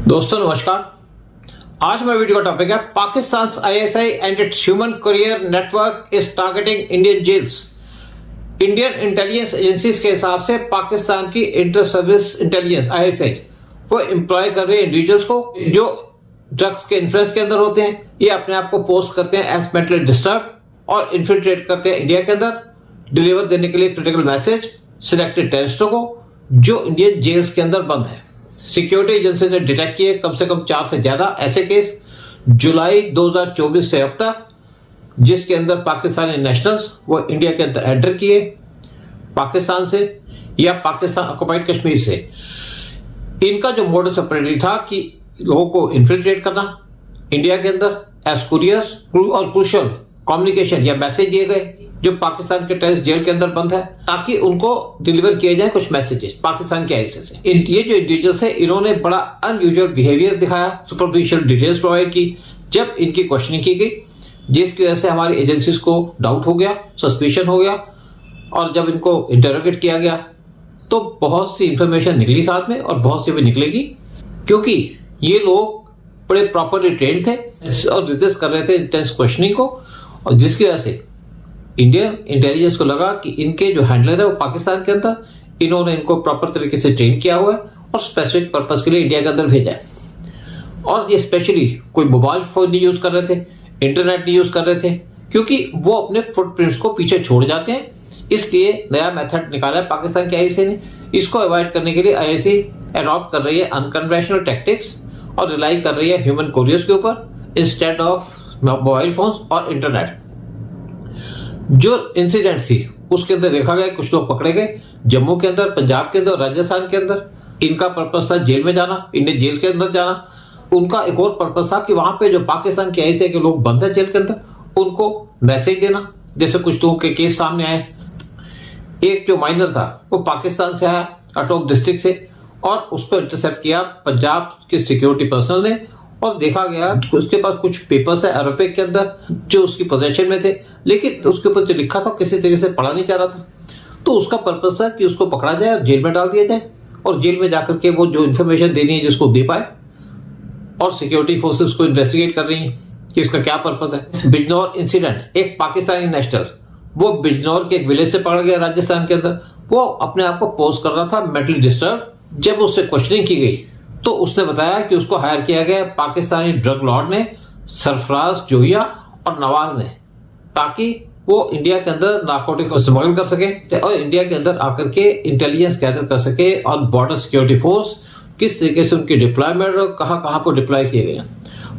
दोस्तों नमस्कार। आज मेरा वीडियो का टॉपिक है Pakistan ISI and its human courier network is targeting Indian jails. Indian intelligence agencies के हिसाब से पाकिस्तान की इंटर सर्विस इंटेलिजेंस आईएसआई वो एम्प्लॉय कर रहे हैं इंडिविजुअल्स को जो ड्रग्स के इन्फ्लुएंस के अंदर होते हैं। ये अपने आप को पोस्ट करते हैं एज मेंटली डिस्टर्ब और इन्फिल्ट्रेट करते हैं इंडिया के अंदर डिलीवर देने के लिए क्रिटिकल मैसेज सिलेक्टेड टेररिस्टों को जो इंडियन जेल्स के अंदर बंद है। सिक्योरिटी एजेंसी ने डिटेक्ट किए कम से कम 4 से ज्यादा ऐसे केस जुलाई 2024 से अब तक, जिसके अंदर पाकिस्तानी नेशनल्स वो इंडिया के अंदर एंटर किए पाकिस्तान से या पाकिस्तान ऑक्युपाइड कश्मीर से। इनका जो मोडस ऑपरेंडी था कि लोगों को इन्फिल्ट्रेट करना इंडिया के अंदर एज कुरियर्स और क्रूशियल कम्युनिकेशन या मैसेज दिए गए जो पाकिस्तान के टेररिस्ट जेल के अंदर बंद है ताकि उनको डिलीवर किए जाए कुछ मैसेजेस पाकिस्तान के आईएसआई से। ये जो इंडिविजुअल्स है इन्होंने बड़ा अनयूजुअल बिहेवियर दिखाया, सुपरफिशियल डिटेल्स प्रोवाइड की जब इनकी क्वेश्चनिंग की गई, जिसकी वजह से हमारी एजेंसीज को डाउट हो गया, सस्पिशन हो गया और जब इनको इंटरोगेट किया गया तो बहुत सी इंफॉर्मेशन निकली साथ में और बहुत सी भी निकलेगी क्योंकि ये लोग बड़े प्रॉपरली ट्रेंड थे और रिजिस्ट कर रहे थे इंटेंस क्वेश्चनिंग को, और जिसकी वजह से इंडियन इंटेलिजेंस को लगा कि इनके जो हैंडलर है वो पाकिस्तान के अंदर इन्होंने इनको प्रॉपर तरीके से ट्रेन किया हुआ है और स्पेसिफिक पर्पस के लिए इंडिया के अंदर भेजा है। और ये स्पेशली कोई मोबाइल फोन नहीं यूज कर रहे थे, इंटरनेट नहीं यूज कर रहे थे क्योंकि वो अपने फुटप्रिंट्स को पीछे छोड़ जाते हैं। इसलिए नया मेथड निकाला है पाकिस्तान की आईएसआई ने। इसको अवॉइड करने के लिए आईएसआई अडॉप्ट कर रही है अनकन्वेंशनल टैक्टिक्स और रिलाई कर रही है ह्यूमन कोरियर्स के ऊपर इंस्टेड ऑफ मोबाइल फोन्स और इंटरनेट। जो इंसिडेंट थी उसके अंदर देखा गया कुछ लोग पकड़े गए जम्मू के अंदर, पंजाब के अंदर, राजस्थान के अंदर। इनका पर्पस था जेल में जाना, इंडियन जेल के अंदर जाना। उनका एक और पर्पस था कि वहां पे जो पाकिस्तान के आईएसआई के लोग बंद है जेल के अंदर उनको मैसेज देना। जैसे कुछ लोगों के केस सामने आए, एक जो माइनर था वो पाकिस्तान से आया अटोक डिस्ट्रिक्ट से और उसको इंटरसेप्ट किया पंजाब के सिक्योरिटी पर्सनल ने और देखा गया उसके पास कुछ पेपर्स है अरबिक के अंदर जो उसकी पोजेशन में थे, लेकिन उसके ऊपर जो लिखा था किसी तरीके से पढ़ा नहीं जा रहा था। तो उसका पर्पस था कि उसको पकड़ा जाए और जेल में डाल दिया जाए और जेल में जाकर के वो जो इन्फॉर्मेशन देनी है जिसको दे पाए। और सिक्योरिटी फोर्सेस को इन्वेस्टिगेट कर रही है कि इसका क्या पर्पस है। बिजनौर इंसिडेंट, एक पाकिस्तानी नेशनल वो बिजनौर के एक विलेज से पकड़ा गया राजस्थान के अंदर, वो अपने आप को पोस्ट कर रहा था मेंटली डिस्टर्ब। जब उससे क्वेश्चनिंग की गई तो उसने बताया कि उसको हायर किया गया पाकिस्तानी ड्रग लॉर्ड ने, सरफराज जोहिया और नवाज ने, ताकि वो इंडिया के अंदर नारकोटिक को स्मगल कर सके और इंडिया के अंदर आकर के इंटेलिजेंस गैदर कर सके और बॉर्डर सिक्योरिटी फोर्स किस तरीके से उनकी डिप्लॉयमेंट और कहां को डिप्लॉय किए गए।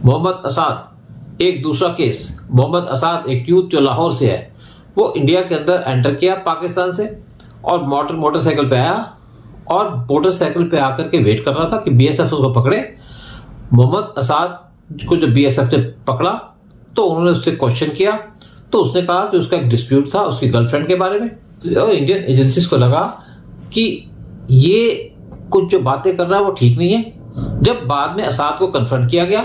मोहम्मद असाद, एक दूसरा केस, मोहम्मद असाद एक यूथ जो लाहौर से है वो इंडिया के अंदर एंटर किया पाकिस्तान से और मोटरसाइकिल पे आया और मोटरसाइकिल पे आकर के वेट कर रहा था कि बीएसएफ उसको पकड़े। मोहम्मद असाद को जब बीएसएफ ने पकड़ा तो उन्होंने उससे क्वेश्चन किया तो उसने कहा कि उसका एक डिस्प्यूट था उसकी गर्लफ्रेंड के बारे में और इंडियन एजेंसीज को लगा कि ये कुछ जो बातें कर रहा है वो ठीक नहीं है। जब बाद में असाद को कन्फ्रंट किया गया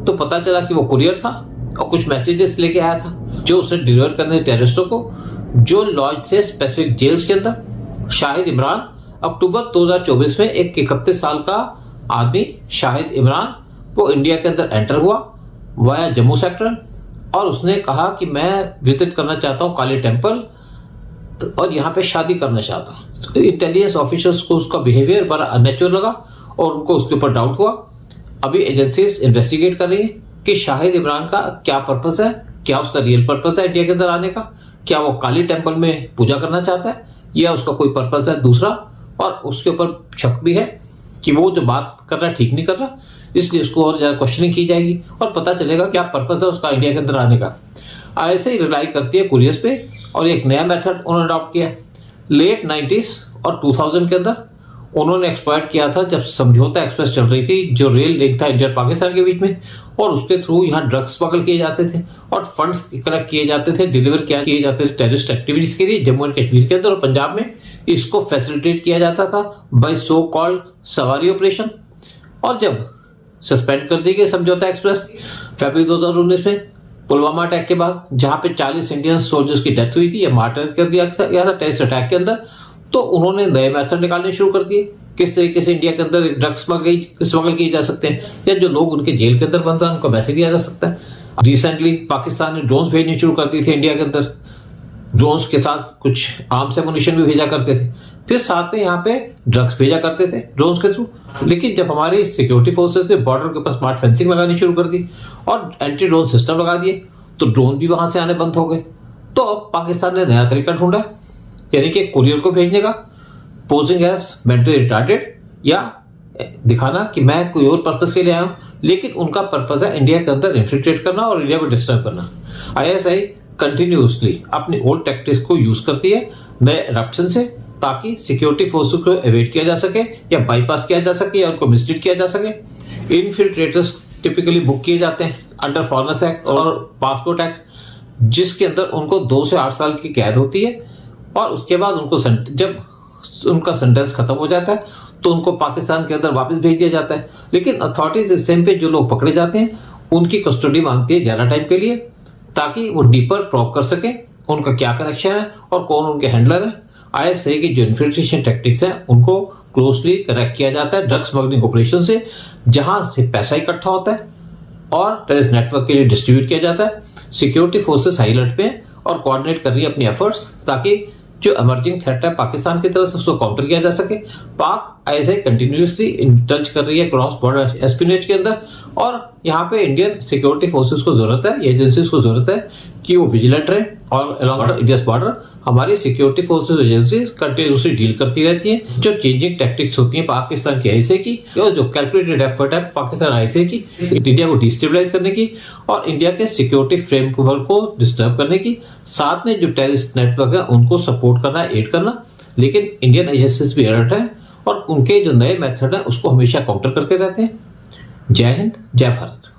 तो पता चला कि वो कुरियर था और कुछ मैसेजेस लेके आया था जो उसने डिलीवर करने टेररिस्टों को जो लॉज थे स्पेसिफिक जेल्स के अंदर। शाहिद इमरान अक्टूबर 2024 में एक 31 साल का आदमी शाहिद इमरान वो इंडिया के अंदर एंटर हुआ वाया जम्मू सेक्टर और उसने कहा कि मैं विजिट करना चाहता हूं काली टेम्पल और यहाँ पे शादी करना चाहता हूँ। तो इंटेलिजेंस ऑफिसर्स को उसका बिहेवियर बड़ा अननेचुरल लगा और उनको उसके ऊपर डाउट हुआ। अभी एजेंसीज इन्वेस्टिगेट कर रही है कि शाहिद इमरान का क्या पर्पस है, क्या उसका रियल पर्पस है इंडिया के अंदर आने का, क्या वो काली टेम्पल में पूजा करना चाहता है या उसका कोई पर्पस है दूसरा। और उसके ऊपर शक भी है कि वो जो बात कर रहा है ठीक नहीं कर रहा, इसलिए उसको और ज्यादा क्वेश्चनिंग की जाएगी और पता चलेगा क्या पर्पस है उसका इंडिया के अंदर आने का। ऐसे ही रिलाई करती है कुरियर्स पे और एक नया मेथड उन्होंने अडॉप्ट किया। लेट 90s और 2000 के अंदर उन्होंने एक्सप्लॉइट किया था जब समझौता एक्सप्रेस चल रही थी जो रेल लिंक था इंडिया और पाकिस्तान के बीच में और उसके थ्रू यहाँ ड्रग्स स्मगल किए जाते थे और फंड्स कलेक्ट किए जाते थे, डिलीवर किए जाते थे टेररिस्ट एक्टिविटीज के लिए जम्मू एंड कश्मीर के अंदर और पंजाब में। इसको फैसिलिटेट किया जाता था बाय सो कॉल्ड सवारी ऑपरेशन। और जब सस्पेंड कर दी गई समझौता एक्सप्रेस फरवरी 2019 में पुलवामा अटैक के बाद जहां पे 40 इंडियन सोल्जर्स की डेथ हुई थी या मार्टर कर दिया गया था टेररिस्ट अटैक के अंदर, तो उन्होंने नए मेथड निकालने शुरू कर दिए किस तरीके से इंडिया के अंदर ड्रग्स स्मगल किए जा सकते हैं, या जो लोग उनके जेल के अंदर बंद हैं उनको मैसेज दिया जा सकता है। रिसेंटली पाकिस्तान ने ड्रोन्स भेजने शुरू कर दी थी इंडिया के अंदर, ड्रोन्स के साथ कुछ आर्म्स एमुनिशन भी भेजा करते थे, फिर साथ में यहाँ पे ड्रग्स भेजा करते थे ड्रोन्स के थ्रू। लेकिन जब हमारी सिक्योरिटी फोर्सेस ने बॉर्डर के ऊपर स्मार्ट फेंसिंग लगानी शुरू कर दी और एंटी ड्रोन सिस्टम लगा दिए, तो ड्रोन भी वहां से आने बंद हो गए। तो अब पाकिस्तान ने नया तरीका ढूंढा, यानी कि कुरियर को भेजने का, पोजिंग एज मेंटली रिटार्डेड, या दिखाना कि मैं कोई और पर्पस के लिए आया हूं, लेकिन उनका पर्पस है इंडिया के अंदर इन्फिल्ट्रेट करना और इंडिया को डिस्टर्ब करना। आईएसआई कंटिन्यूसली अपनी ओल्ड टैक्टिक्स को यूज करती है नए एडप्शन से, ताकि सिक्योरिटी फोर्सेस को एवेट किया जा सके या बाईपास किया जा सके या उनको मिसलीड किया जा सके। इन्फिल्ट्रेटर्स टिपिकली बुक किए जाते हैं अंडर फॉरेनर्स एक्ट और पासपोर्ट एक्ट, जिसके अंदर उनको 2 से 8 साल की कैद होती है, और उसके बाद उनको जब उनका सेंटेंस खत्म हो जाता है तो उनको पाकिस्तान के अंदर वापस भेज दिया जाता है। लेकिन अथॉरिटीज इस टाइम पे जो लोग पकड़े जाते हैं उनकी कस्टडी मांगती है ज्यादा टाइम के लिए, ताकि वो डीपर प्रोब कर सके उनका क्या कनेक्शन है और कौन उनके हैंडलर है। आईएसआई की जो इन्फिल्ट्रेशन टैक्टिक्स है उनको क्लोजली कनेक्ट किया जाता है ड्रग स्मगलिंग ऑपरेशन से, जहां से पैसा इकट्ठा होता है और टेररिस्ट नेटवर्क के लिए डिस्ट्रीब्यूट किया जाता है। सिक्योरिटी फोर्सेस हाई अलर्ट पे और कोऑर्डिनेट कर रही है अपनी एफर्ट्स, ताकि जो इमर्जिंग थ्रेट है पाकिस्तान की तरफ से उसको काउंटर किया जा सके। पाक आईएसआई कंटिन्यूसली टच कर रही है क्रॉस बॉर्डर एस्पिनेज के अंदर, और यहाँ पे इंडियन सिक्योरिटी फोर्सेस को जरूरत है, एजेंसीज को जरूरत है कि वो विजिलेंट रहे और अलॉन्ग इंडियाज बॉर्डर हमारी security forces agency continuously deal करती रहती है। जो चेंजिंग टैक्टिक्स होती हैं पाकिस्तान की आईएसआई की, और जो कैलकुलेटेड एफर्ट है पाकिस्तान आईएसआई की इंडिया को डिस्टेबलाइज करने की और इंडिया के सिक्योरिटी फ्रेमवर्क को डिस्टर्ब करने की, साथ में जो टेररिस्ट नेटवर्क है उनको सपोर्ट करना, एड करना। लेकिन इंडियन एजेंसीज भी अलर्ट है और उनके जो नए मेथड है उसको हमेशा काउंटर करते रहते हैं। जय हिंद, जय भारत।